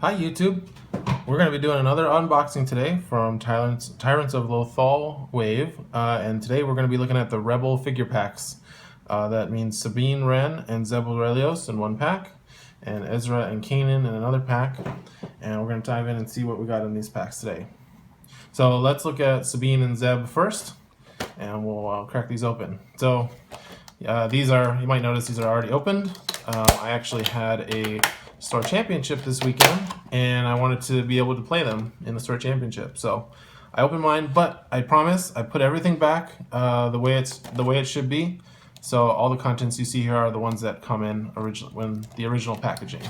Hi YouTube! We're going to be doing another unboxing today from Tyrants of Lothal Wave, and today we're going to be looking at the Rebel figure packs. That means Sabine, Wren, and Zeb in one pack, and Ezra and Kanan in another pack, and we're going to dive in and see what we got in these packs today. So let's look at Sabine and Zeb first, and we'll crack these open. So these are, you might notice these are already opened. I actually had a Store Championship this weekend, and I wanted to be able to play them in the Store Championship. So I opened mine, but I promise I put everything back the way it should be. So all the contents you see here are the ones that come in the original packaging.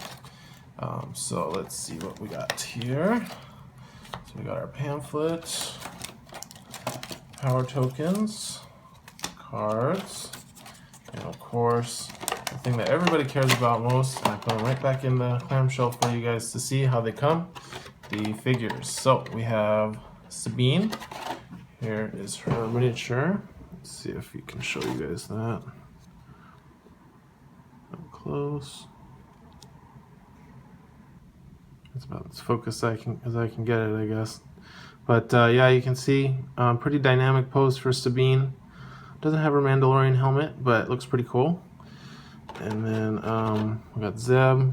So let's see what we got here. So we got our pamphlet, power tokens, cards, and of course the thing that everybody cares about most, and I put them right back in the clamshell for you guys to see how they come, the figures. So we have Sabine. Here is her miniature. Let's see if we can show you guys that up close. It's about as focused as I can get it, I guess. But yeah, you can see pretty dynamic pose for Sabine. Doesn't have her Mandalorian helmet, but it looks pretty cool. And then we got Zeb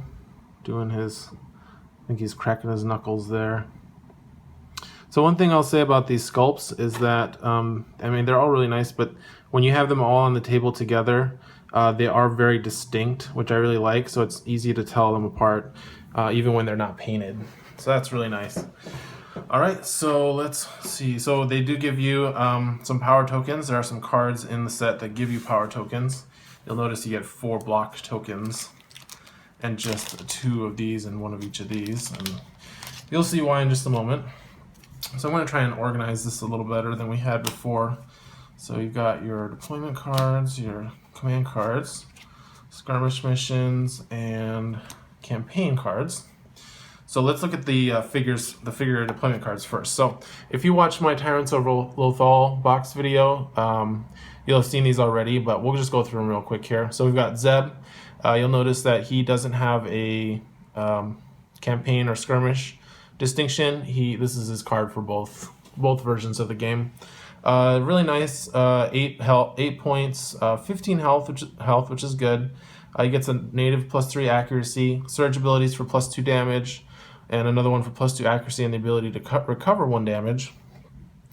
doing his, I think he's cracking his knuckles there. So one thing I'll say about these sculpts is that, I mean, they're all really nice, but when you have them all on the table together, they are very distinct, which I really like, so it's easy to tell them apart, even when they're not painted. So that's really nice. Alright, so let's see. So they do give you some power tokens. There are some cards in the set that give you power tokens. You'll notice you get 4 block tokens and just 2 of these and 1 of each of these. And you'll see why in just a moment. So I'm going to try and organize this a little better than we had before. So you've got your deployment cards, your command cards, skirmish missions, and campaign cards. So let's look at the figure deployment cards first. So if you watch my Tyrants of Lothal box video, you'll have seen these already, but we'll just go through them real quick here. So we've got Zeb. You'll notice that he doesn't have a campaign or skirmish distinction. This is his card for both versions of the game. Really nice. 8 points, 15 health, which is good. He gets a native +3 accuracy, surge abilities for +2 damage, and another one for +2 accuracy and the ability to recover 1 damage.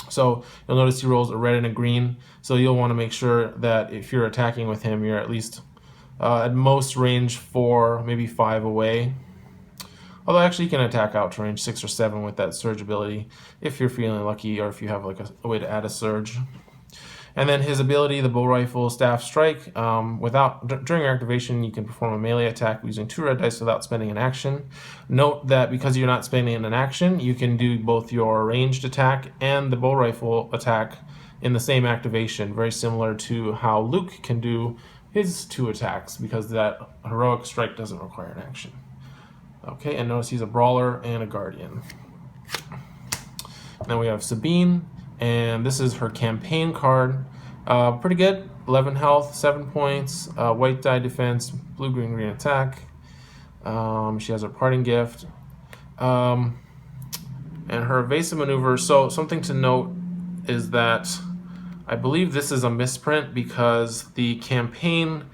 So you'll notice he rolls a red and a green, so you'll want to make sure that if you're attacking with him, you're at least at most range 4, maybe 5 away. Although actually you can attack out to range 6 or 7 with that surge ability if you're feeling lucky or if you have like a way to add a surge. And then his ability, the bow rifle staff strike, during your activation you can perform a melee attack using 2 red dice without spending an action. Note that because you're not spending an action, you can do both your ranged attack and the bow rifle attack in the same activation, very similar to how Luke can do his 2 attacks, because that heroic strike doesn't require an action. Okay, and notice he's a brawler and a guardian. Then we have Sabine, and this is her campaign card. Pretty good. 11 health, 7 points, white die defense, blue, green, green attack. She has her parting gift. And her evasive maneuver. So something to note is that I believe this is a misprint, because the campaign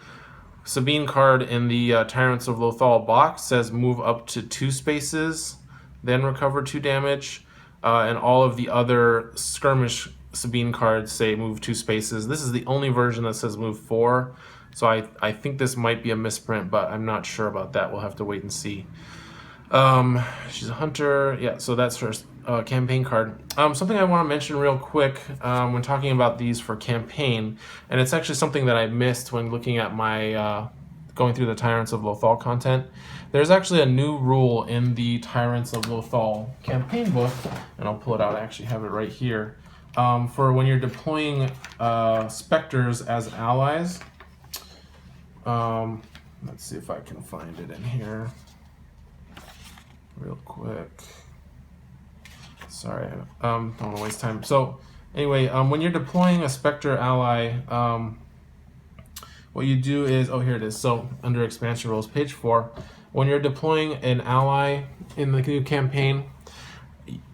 Sabine card in the Tyrants of Lothal box says move up to 2 spaces, then recover 2 damage. And all of the other skirmish Sabine cards say move 2 spaces. This is the only version that says move 4. So I think this might be a misprint, but I'm not sure about that. We'll have to wait and see. She's a hunter. Yeah, so that's her campaign card. Something I want to mention real quick when talking about these for campaign, and it's actually something that I missed when looking at my going through the Tyrants of Lothal content. There's actually a new rule in the Tyrants of Lothal campaign book, and I'll pull it out. I actually have it right here. For when you're deploying Spectres as allies. Let's see if I can find it in here real quick. Sorry, don't want to waste time. So anyway, when you're deploying a Spectre ally, what you do is, oh, here it is. So under expansion rules, page 4, when you're deploying an ally in the new campaign,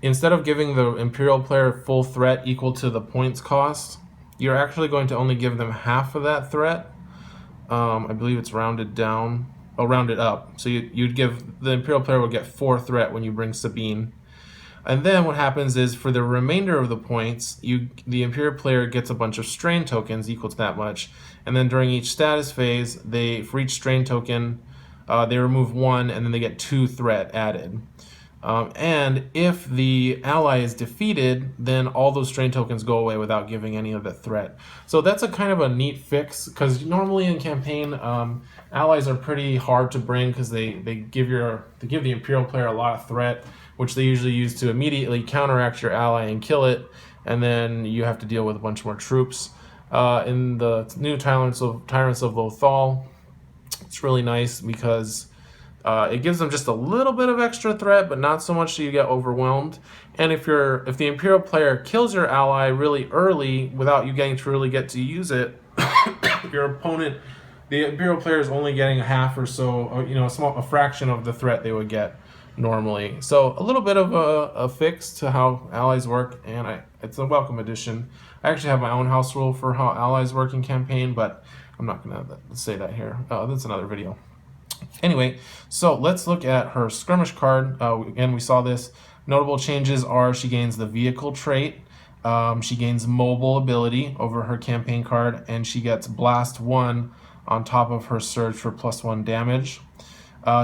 instead of giving the Imperial player full threat equal to the points cost, you're actually going to only give them half of that threat. I believe it's rounded down, rounded up. So you'd give, the Imperial player would get 4 threat when you bring Sabine. And then what happens is, for the remainder of the points, the Imperial player gets a bunch of strain tokens equal to that much. And then during each status phase, for each strain token, they remove 1, and then they get 2 threat added. And if the ally is defeated, then all those strain tokens go away without giving any of the threat. So that's a kind of a neat fix, because normally in campaign, allies are pretty hard to bring because they give the Imperial player a lot of threat, which they usually use to immediately counteract your ally and kill it, and then you have to deal with a bunch more troops. In the new Tyrants of Lothal, it's really nice because it gives them just a little bit of extra threat, but not so much that you get overwhelmed. And if the Imperial player kills your ally really early without you getting to really get to use it, the Imperial player is only getting a half or so, a fraction of the threat they would get normally. So a little bit of a fix to how allies work, and it's a welcome addition. I actually have my own house rule for how allies work in campaign, but I'm not going to say that here. That's another video. Anyway, so let's look at her skirmish card. Again, we saw this. Notable changes are she gains the vehicle trait, she gains mobile ability over her campaign card, and she gets blast 1 on top of her surge for +1 damage.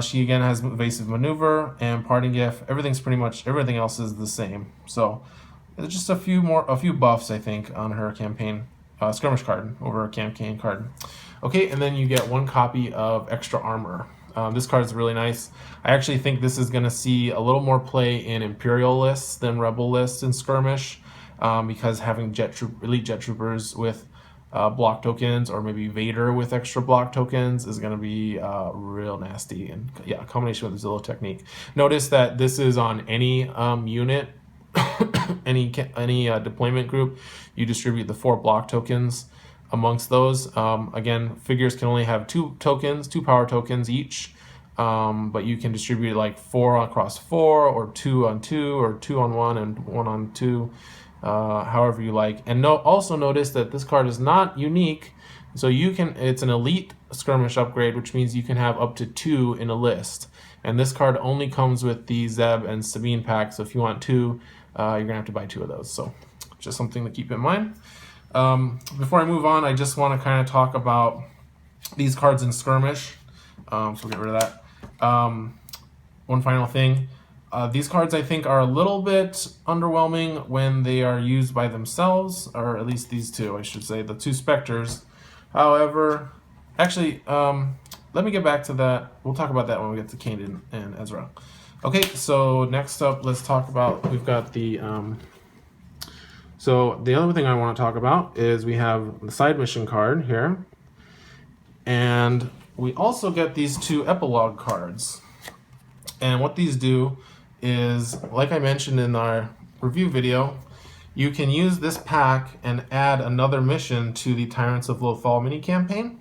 She again has evasive maneuver and parting gift. Everything else is the same. So there's just a few buffs, I think, on her campaign skirmish card over her campaign card. Okay, and then you get 1 copy of extra armor. This card is really nice. I actually think this is going to see a little more play in Imperial lists than Rebel lists in Skirmish, because having elite jet troopers with block tokens, or maybe Vader with extra block tokens, is going to be real nasty. And yeah, a combination with the Zillow technique. Notice that this is on any unit, any deployment group. You distribute the 4 block tokens amongst those. Again, figures can only have 2 power tokens each, but you can distribute like 4 across 4, or 2 on 2, or 2 on 1 and 1 on 2, however you like. And also notice that this card is not unique, so it's an elite skirmish upgrade, which means you can have up to 2 in a list. And this card only comes with the Zeb and Sabine pack, so if you want 2, you're gonna have to buy 2 of those. So just something to keep in mind. Before I move on, I just want to kind of talk about these cards in Skirmish. So we'll get rid of that. One final thing. These cards, I think, are a little bit underwhelming when they are used by themselves, or at least these 2, I should say, the 2 Spectres. However, actually, let me get back to that. We'll talk about that when we get to Kanan and Ezra. Okay, so next up, let's talk about, we've got the... So the other thing I want to talk about is we have the side mission card here, and we also get these 2 epilogue cards. And what these do is, like I mentioned in our review video, you can use this pack and add another mission to the Tyrants of Lothal mini campaign.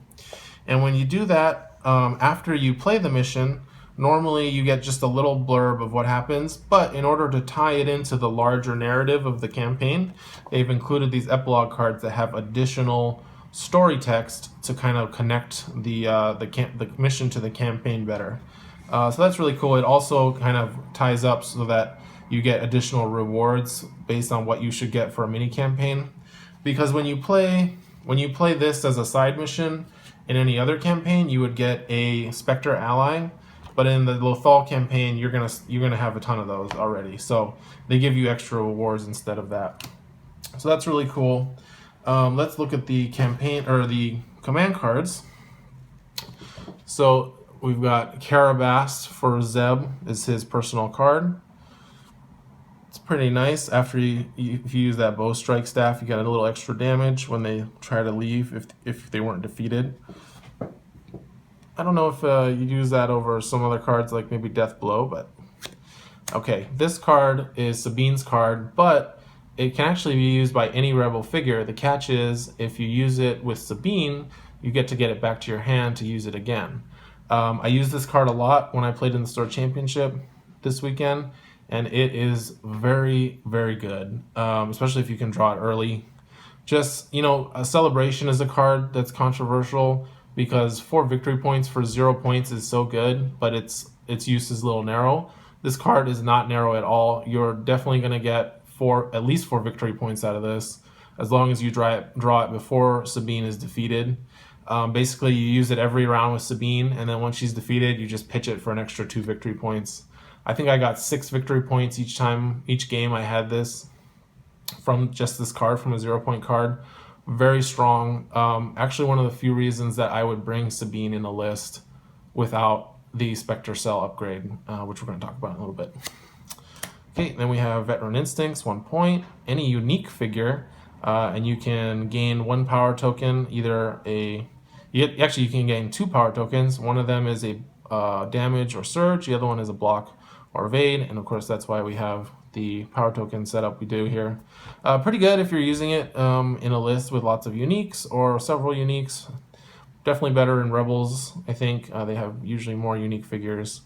And when you do that, after you play the mission, normally you get just a little blurb of what happens, but in order to tie it into the larger narrative of the campaign, they've included these epilogue cards that have additional story text to kind of connect the mission to the campaign better. So that's really cool. It also kind of ties up so that you get additional rewards based on what you should get for a mini campaign. Because when you play this as a side mission in any other campaign, you would get a Spectre ally. But in the Lothal campaign, you're gonna have a ton of those already. So they give you extra rewards instead of that. So that's really cool. Let's look at the campaign, or the command cards. So we've got Karabas for Zeb is his personal card. It's pretty nice. After if you use that bow strike staff, you get a little extra damage when they try to leave if they weren't defeated. I don't know if you use that over some other cards like maybe Death Blow, but okay. This card is Sabine's card, but it can actually be used by any Rebel figure. The catch is, if you use it with Sabine, you get to get it back to your hand to use it again. I used this card a lot when I played in the Store Championship this weekend, and it is very, very good, especially if you can draw it early. Just, you know, a Celebration is a card that's controversial because 4 victory points for 0 points is so good, but its use is a little narrow. This card is not narrow at all. You're definitely going to get at least 4 victory points out of this, as long as you draw it before Sabine is defeated. Basically, you use it every round with Sabine, and then once she's defeated, you just pitch it for an extra 2 victory points. I think I got 6 victory points each game I had this from just this card, from a 0-point card. Very strong. Actually, one of the few reasons that I would bring Sabine in a list without the Spectre cell upgrade, which we're going to talk about in a little bit. Okay, then we have Veteran Instincts, 1 point. Any unique figure, and you can gain 1 power token, you can gain 2 power tokens. One of them is a damage or surge, the other one is a block or evade, and of course that's why we have the power token setup we do here. Pretty good if you're using it in a list with lots of uniques or several uniques. Definitely better in Rebels, I think. They have usually more unique figures.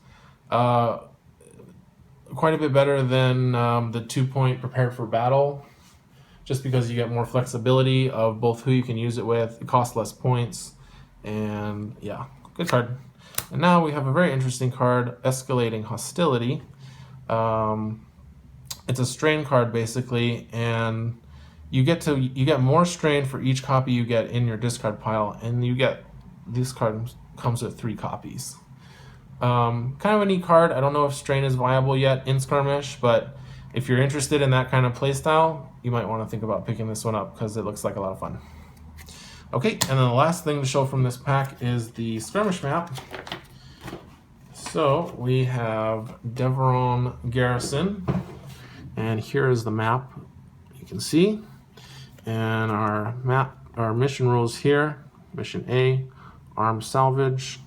Quite a bit better than the 2-point Prepared for Battle, just because you get more flexibility of both who you can use it with. It costs less points, and yeah, good card. And now we have a very interesting card, Escalating Hostility. It's a strain card basically, and you get more strain for each copy you get in your discard pile, and this card comes with 3 copies. Kind of a neat card. I don't know if strain is viable yet in Skirmish, but if you're interested in that kind of playstyle, you might want to think about picking this one up because it looks like a lot of fun. Okay, and then the last thing to show from this pack is the Skirmish map. So we have Deveron Garrison, and here is the map you can see. And our mission rules here. Mission A, armed salvage.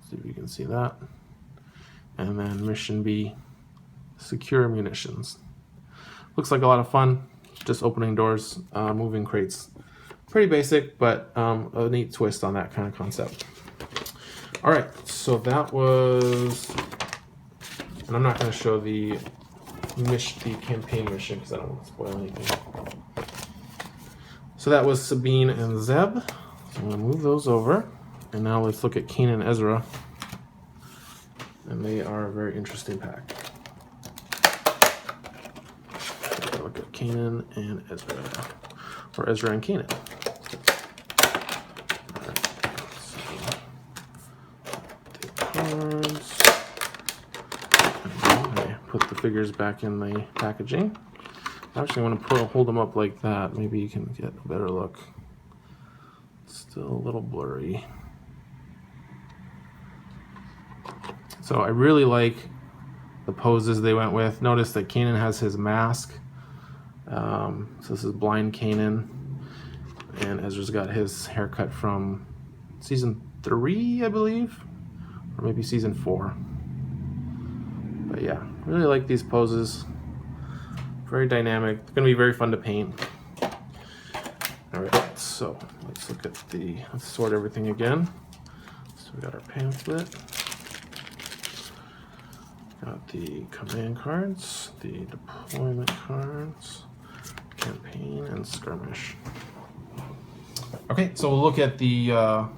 See if you can see that. And then mission B, secure munitions. Looks like a lot of fun. Just opening doors, moving crates. Pretty basic, but a neat twist on that kind of concept. All right, so that was, and I'm not going to show the campaign mission because I don't want to spoil anything. So that was Sabine and Zeb. So I'm going to move those over, and now let's look at Kanan and Ezra, and they are a very interesting pack. So look at Kanan and Ezra, or Ezra and Kanan. Put the figures back in the packaging. I actually want to hold them up like that. Maybe you can get a better look. It's still a little blurry. So I really like the poses they went with. Notice that Kanan has his mask. So this is blind Kanan. And Ezra's got his haircut from season 3, I believe. Or maybe season 4. But yeah, really like these poses. Very dynamic. It's going to be very fun to paint. Alright, so let's sort everything again. So we got our pamphlet. Got the command cards, the deployment cards, campaign, and skirmish. Okay, so we'll look at the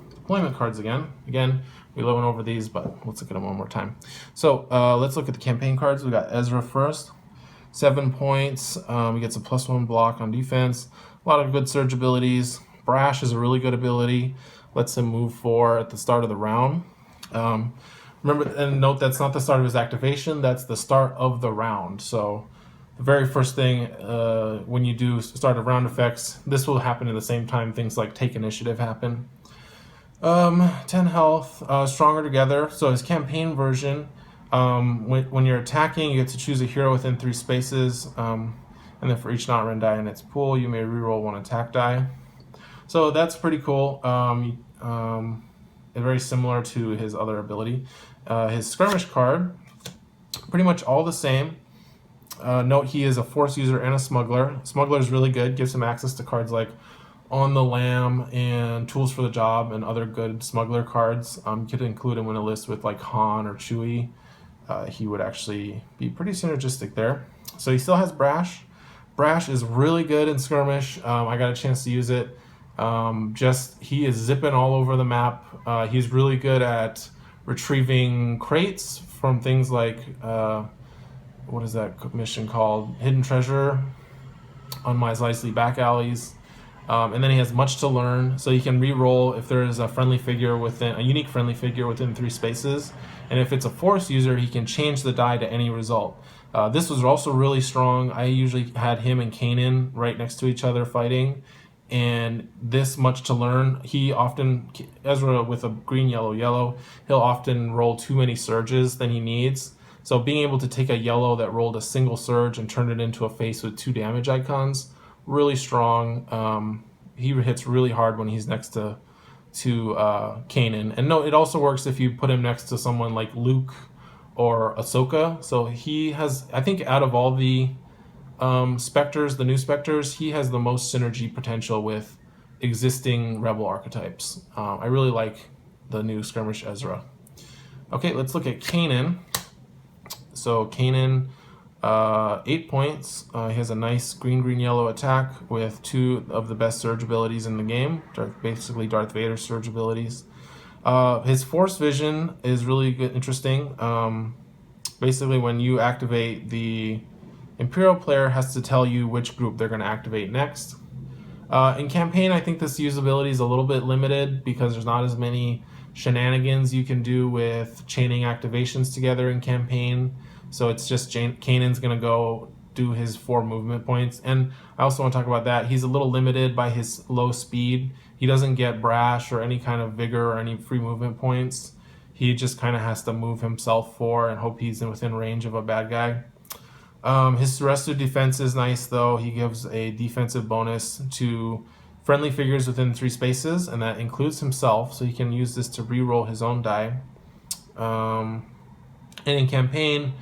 deployment cards again. Again, we went over these, but let's look at them one more time. So let's look at the campaign cards. We got Ezra first. 7 points. He gets a +1 block on defense. A lot of good surge abilities. Brash is a really good ability. Lets him move 4 at the start of the round. Remember, and note that's not the start of his activation. That's the start of the round. So the very first thing when you do start of round effects, this will happen at the same time things like take initiative happen. 10 health, stronger together. So his campaign version, when you're attacking, you get to choose a hero within 3 spaces, and then for each not run die in its pool, you may reroll 1 attack die. So that's pretty cool. Very similar to his other ability. His skirmish card, pretty much all the same. Note he is a force user and a smuggler. Smuggler is really good, gives him access to cards like On the Lam and Tools for the Job and other good smuggler cards. You could include him in a list with like Han or Chewie. He would actually be pretty synergistic there. So he still has Brash. Brash is really good in Skirmish. I got a chance to use it. He is zipping all over the map. He's really good at retrieving crates from things like, what is that mission called? Hidden Treasure on Maz Eisley back alleys. And then he has much to learn, so you can re-roll if there is a unique friendly figure within 3 spaces. And if it's a Force user, he can change the die to any result. This was also really strong. I usually had him and Kanan right next to each other fighting. And this much to learn, Ezra with a green, yellow, yellow, he'll often roll too many surges than he needs. So being able to take a yellow that rolled a single surge and turn it into a face with 2 damage icons, really strong. He hits really hard when he's next to Kanan. And no, it also works if you put him next to someone like Luke or Ahsoka. So he has, I think out of all the Spectres, the new Spectres, he has the most synergy potential with existing Rebel archetypes. I really like the new Skirmish Ezra. Okay, let's look at Kanan. So Kanan, 8 points. He has a nice green, yellow attack with 2 of the best surge abilities in the game. Basically Darth Vader surge abilities. His Force Vision is really good, interesting. Basically when you activate, the Imperial player has to tell you which group they're going to activate next. In campaign, I think this usability is a little bit limited because there's not as many shenanigans you can do with chaining activations together in campaign. So it's just Kanan's going to go do his 4 movement points. And I also want to talk about that. He's a little limited by his low speed. He doesn't get Brash or any kind of vigor or any free movement points. He just kind of has to move himself 4 and hope he's within range of a bad guy. His Restu defense is nice, though. He gives a defensive bonus to friendly figures within 3 spaces, and that includes himself, so he can use this to re-roll his own die. And in campaign,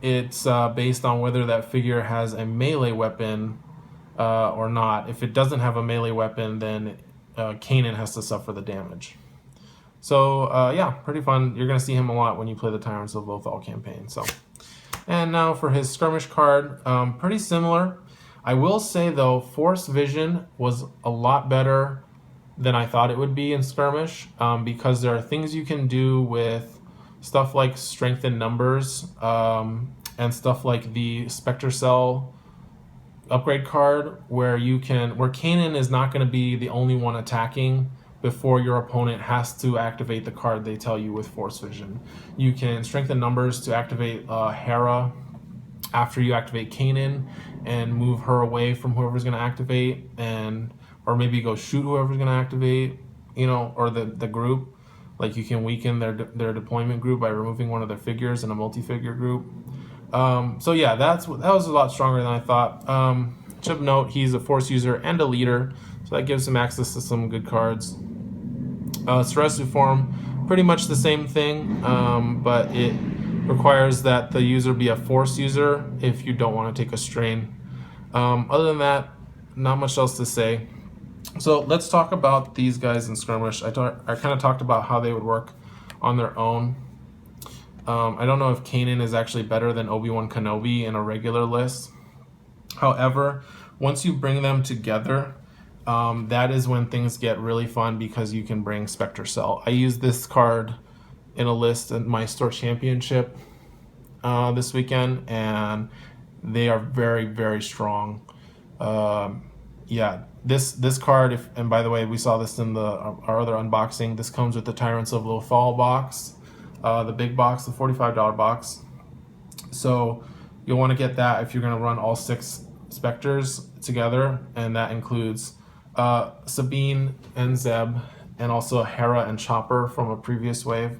it's based on whether that figure has a melee weapon or not. If it doesn't have a melee weapon, then Kanan has to suffer the damage. So yeah, pretty fun. You're going to see him a lot when you play the Tyrants of Lothal campaign. And now for his Skirmish card, pretty similar. I will say though, Force Vision was a lot better than I thought it would be in Skirmish, because there are things you can do with stuff like Strength in Numbers, and stuff like the Spectre Cell upgrade card, where Kanan is not going to be the only one attacking before your opponent has to activate the card they tell you with Force Vision. You can strengthen numbers to activate Hera after you activate Kanan and move her away from whoever's going to activate, or maybe go shoot whoever's going to activate, or the group. Like you can weaken their deployment group by removing one of their figures in a multi-figure group. So yeah, that was a lot stronger than I thought. Should note, he's a Force user and a leader, so that gives him access to some good cards. Ceresu form, pretty much the same thing, but it requires that the user be a Force user if you don't want to take a strain. Other than that, not much else to say. So let's talk about these guys in Skirmish. I kind of talked about how they would work on their own. I don't know if Kanan is actually better than Obi-Wan Kenobi in a regular list. However, once you bring them together, that is when things get really fun, because you can bring Spectre Cell. I used this card in a list at my store championship this weekend, and they are very, very strong. Yeah, this card, and by the way, we saw this in our other unboxing. This comes with the Tyrants of Lothal box, the big box, the $45 box. So you'll want to get that if you're going to run all 6 Spectres together, and that includes Sabine and Zeb, and also Hera and Chopper from a previous wave.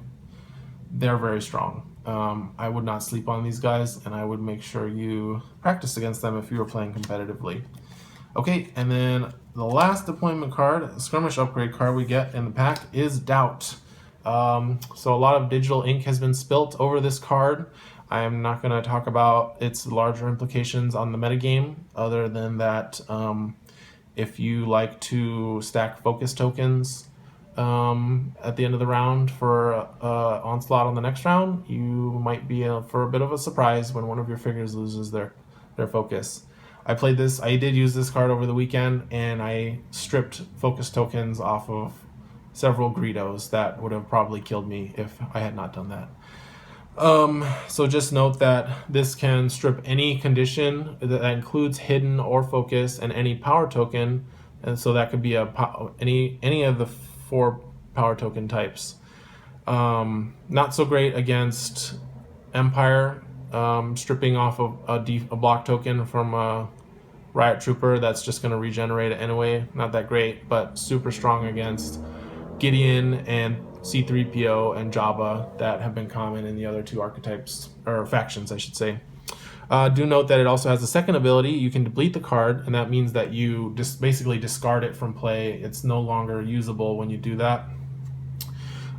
They're very strong. I would not sleep on these guys, and I would make sure you practice against them if you were playing competitively. Okay, and then the last deployment card, Skirmish upgrade card we get in the pack is Doubt. So a lot of digital ink has been spilt over this card. I am not going to talk about its larger implications on the metagame, other than that if you like to stack focus tokens at the end of the round for onslaught on the next round, you might be for a bit of a surprise when one of your figures loses their focus. I did use this card over the weekend, and I stripped focus tokens off of several Greedos that would have probably killed me if I had not done that. So just note that this can strip any condition that includes hidden or focus and any power token, and so that could be any of the 4 power token types. Not so great against Empire, stripping off a block token from a Riot Trooper that's just going to regenerate it anyway. Not that great, but super strong against Gideon and C-3PO and Jabba that have been common in the other 2 archetypes, or factions, I should say. Do note that it also has a second ability. You can deplete the card, and that means that you just basically discard it from play. It's no longer usable when you do that.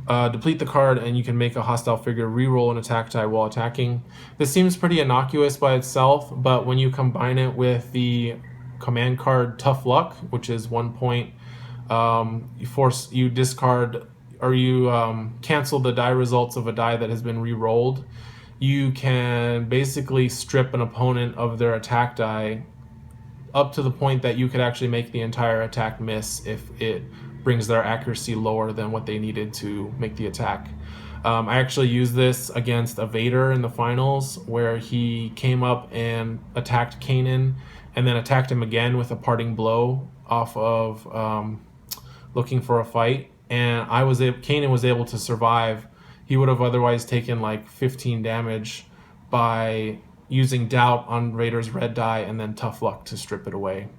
Deplete the card, and you can make a hostile figure reroll an attack die while attacking. This seems pretty innocuous by itself, but when you combine it with the command card Tough Luck, which is 1 point, you discard or you cancel the die results of a die that has been re-rolled, you can basically strip an opponent of their attack die up to the point that you could actually make the entire attack miss if it brings their accuracy lower than what they needed to make the attack. I actually used this against a Vader in the finals, where he came up and attacked Kanan and then attacked him again with a parting blow off of looking for a fight, and Kanan was able to survive. He would have otherwise taken like 15 damage by using Doubt on Raider's red die and then Tough Luck to strip it away.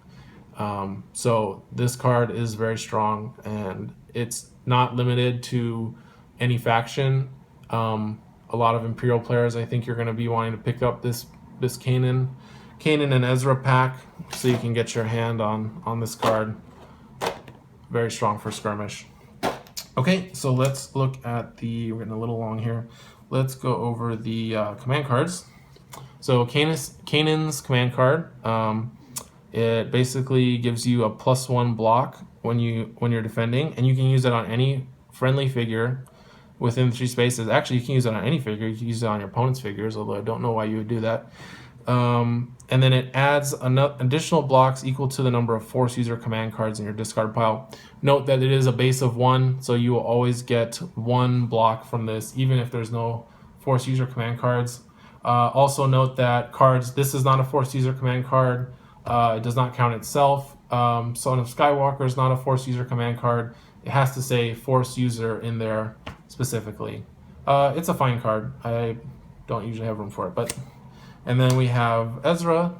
So this card is very strong, and it's not limited to any faction. A lot of Imperial players, I think, you're going to be wanting to pick up this Kanan and Ezra pack, so you can get your hand on this card. Very strong for Skirmish. Okay, so let's look at we're getting a little long here. Let's go over the command cards. So Kanan's command card, it basically gives you a +1 block when you're defending, and you can use it on any friendly figure within 3 spaces. Actually, you can use it on any figure. You can use it on your opponent's figures, although I don't know why you would do that. And then it adds additional blocks equal to the number of Force user command cards in your discard pile. Note that it is a base of 1, so you will always get 1 block from this, even if there's no Force user command cards. Also note that this is not a Force user command card. It does not count itself. Son of Skywalker is not a Force user command card. It has to say Force user in there specifically. It's a fine card. I don't usually have room for it, and then we have Ezra,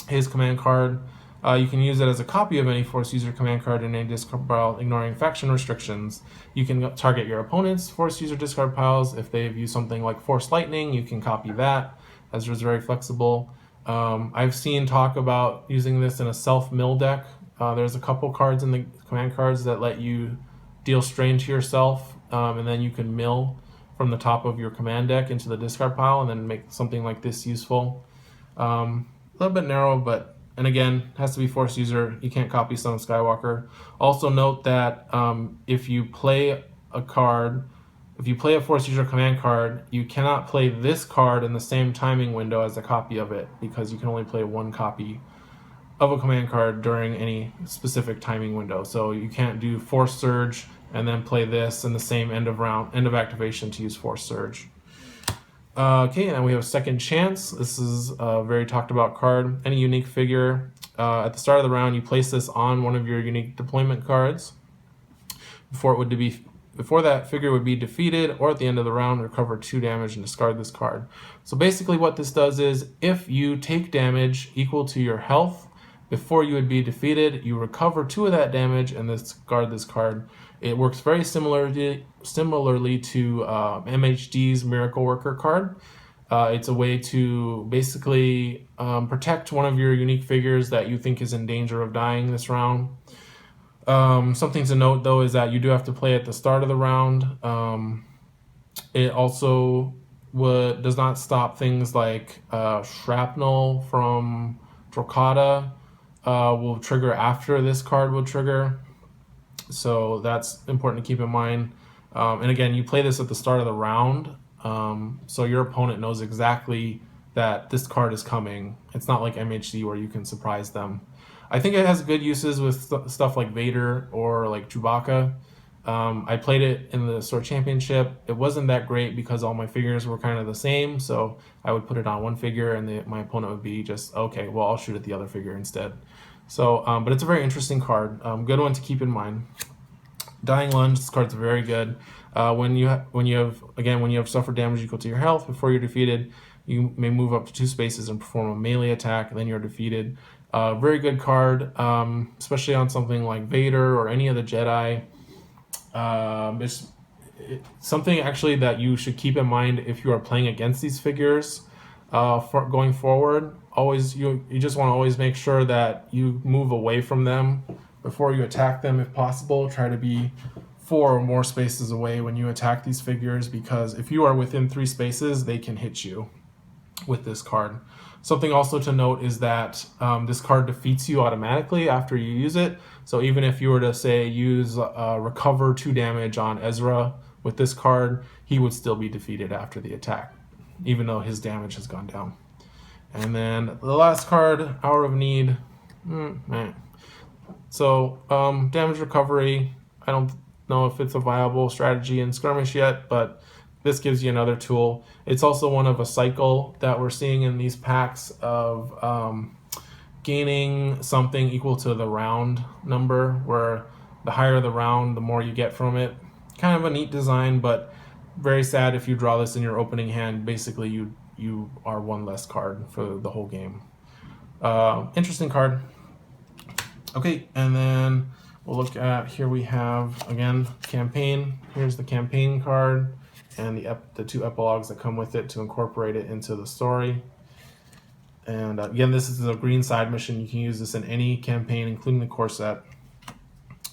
his command card. You can use it as a copy of any Force user command card in any discard pile, ignoring faction restrictions. You can target your opponent's Force user discard piles. If they've used something like Force Lightning, you can copy that. Ezra's very flexible. I've seen talk about using this in a self-mill deck. There's a couple cards in the command cards that let you deal strain to yourself, and then you can mill from the top of your command deck into the discard pile and then make something like this useful. A little bit narrow, and again, has to be Force user. You can't copy Son of Skywalker. Also note that if you play a Force user command card, you cannot play this card in the same timing window as a copy of it, because you can only play 1 copy of a command card during any specific timing window. So you can't do Force Surge and then play this in the same end of activation to use Force Surge. Okay, and we have Second Chance. This is a very talked about card. Any unique figure, at the start of the round, you place this on one of your unique deployment cards. Before that figure would be defeated, or at the end of the round, recover 2 damage and discard this card. So basically what this does is, if you take damage equal to your health before you would be defeated, you recover 2 of that damage and discard this card. It works very similarly to MHD's Miracle Worker card. It's a way to basically protect one of your unique figures that you think is in danger of dying this round. Something to note, though, is that you do have to play at the start of the round. It also does not stop things like shrapnel from Drokata will trigger after this card will trigger. So that's important to keep in mind. And again, you play this at the start of the round, so your opponent knows exactly that this card is coming. It's not like MHD where you can surprise them. I think it has good uses with stuff like Vader or like Chewbacca. I played it in the Sword Championship. It wasn't that great because all my figures were kind of the same, so I would put it on one figure and my opponent would be just, okay, well, I'll shoot at the other figure instead. So, but it's a very interesting card. Good one to keep in mind. Dying Lunge, this card's very good. When you have suffered damage equal to your health before you're defeated, you may move up to 2 spaces and perform a melee attack, and then you're defeated. Very good card, especially on something like Vader or any of the Jedi. It's something actually that you should keep in mind if you are playing against these figures for going forward. Always, you just want to always make sure that you move away from them before you attack them if possible. Try to be 4 or more spaces away when you attack these figures, because if you are within 3 spaces, they can hit you with this card. Something also to note is that this card defeats you automatically after you use it. So even if you were to say use recover 2 damage on Ezra with this card, he would still be defeated after the attack, even though his damage has gone down. And then the last card, Hour of Need. So damage recovery, I don't know if it's a viable strategy in Skirmish yet, but this gives you another tool. It's also one of a cycle that we're seeing in these packs of gaining something equal to the round number, where the higher the round, the more you get from it. Kind of a neat design, but very sad if you draw this in your opening hand. Basically, you are 1 less card for the whole game. Interesting card. Okay, and then we'll look at, here we have, again, campaign. Here's the campaign card and the 2 epilogues that come with it to incorporate it into the story. And again, this is a green side mission. You can use this in any campaign, including the core set,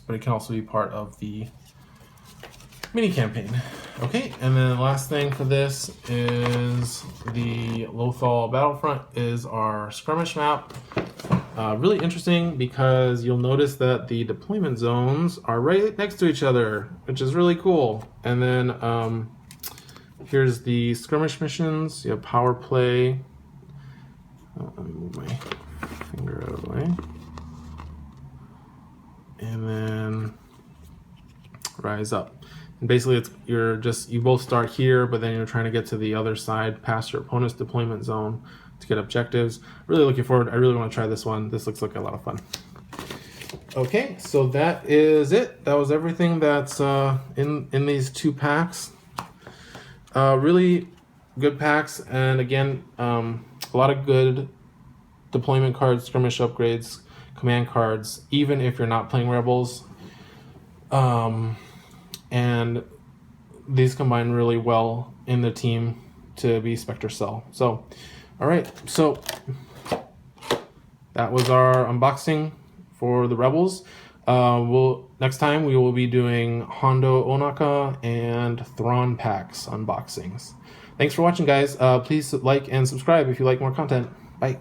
but it can also be part of the mini campaign. Okay, and then the last thing for this is the Lothal Battlefront is our skirmish map. Really interesting because you'll notice that the deployment zones are right next to each other, which is really cool. And then here's the skirmish missions. You have power play. Let me move my finger out of the way. And then rise up. And basically, you both start here, but then you're trying to get to the other side past your opponent's deployment zone to get objectives. Really looking forward. I really want to try this one. This looks like a lot of fun. Okay, so that is it. That was everything that's in these 2 packs. Really good packs, and again, a lot of good deployment cards, skirmish upgrades, command cards, even if you're not playing Rebels. And these combine really well in the team to be Spectre Cell. So, all right, so that was our unboxing for the Rebels. Next time we will be doing Hondo Onaka and Thrawn packs unboxings. Thanks for watching, guys. Please like and subscribe if you like more content. Bye.